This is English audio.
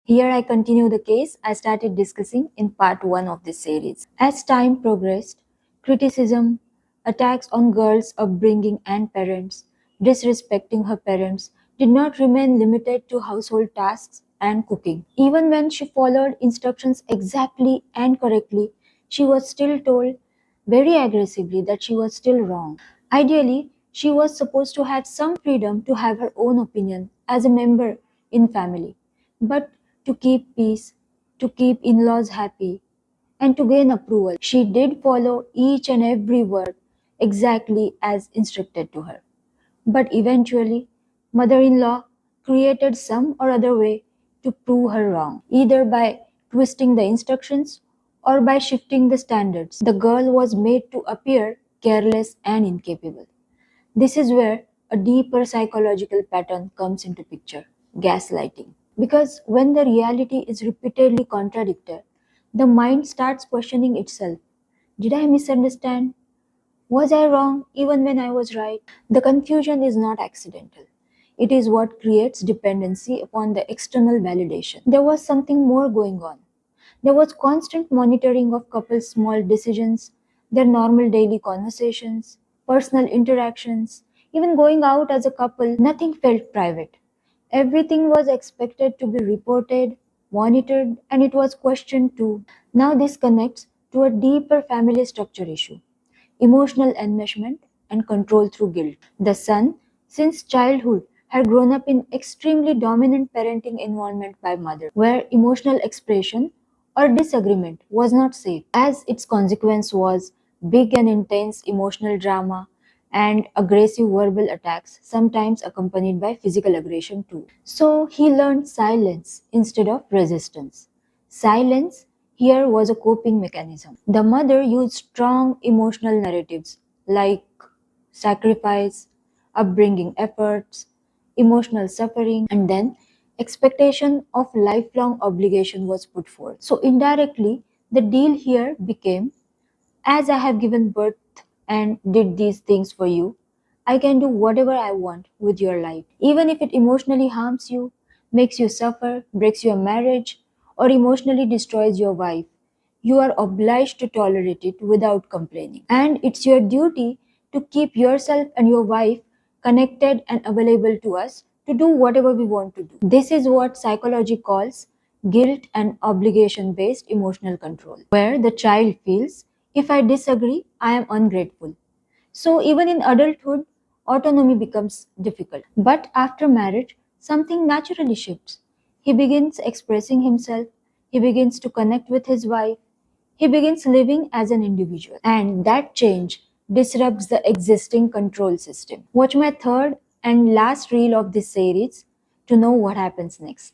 Here I continue the case I started discussing in part 1 of this series. As time progressed, criticism, attacks on girls' upbringing and parents, disrespecting her parents, did not remain limited to household tasks and cooking. Even when she followed instructions exactly and correctly, she was still told very aggressively that she was still wrong. Ideally, she was supposed to have some freedom to have her own opinion as a member in family. But to keep peace, to keep in-laws happy, and to gain approval, she did follow each and every word exactly as instructed to her. But eventually, mother-in-law created some or other way to prove her wrong, either by twisting the instructions or by shifting the standards. The girl was made to appear careless and incapable. This is where a deeper psychological pattern comes into picture: gaslighting. Because when the reality is repeatedly contradicted, the mind starts questioning itself. Did I misunderstand? Was I wrong even when I was right? The confusion is not accidental. It is what creates dependency upon the external validation. There was something more going on. There was constant monitoring of couples' small decisions, their normal daily conversations, personal interactions, even going out as a couple. Nothing felt private. Everything was expected to be reported, monitored, and it was questioned too. Now, this connects to a deeper family structure issue: emotional enmeshment and control through guilt. The son, since childhood, had grown up in extremely dominant parenting environment by mother, where emotional expression or disagreement was not safe, as its consequence was big and intense emotional drama and aggressive verbal attacks, sometimes accompanied by physical aggression too. So he learned silence instead of resistance. Silence here was a coping mechanism. The mother used strong emotional narratives like sacrifice, upbringing efforts, emotional suffering, and then expectation of lifelong obligation was put forth. So indirectly, the deal here became: as I have given birth and did these things for you, I can do whatever I want with your life. Even if it emotionally harms you, makes you suffer, breaks your marriage, or emotionally destroys your wife, you are obliged to tolerate it without complaining. And it's your duty to keep yourself and your wife connected and available to us to do whatever we want to do. This is what psychology calls guilt and obligation based emotional control, where the child feels, if I disagree, I am ungrateful. So even in adulthood, autonomy becomes difficult. But after marriage, something naturally shifts. He begins expressing himself, he begins to connect with his wife, he begins living as an individual. And that change disrupts the existing control system. Watch my third and last reel of this series to know what happens next.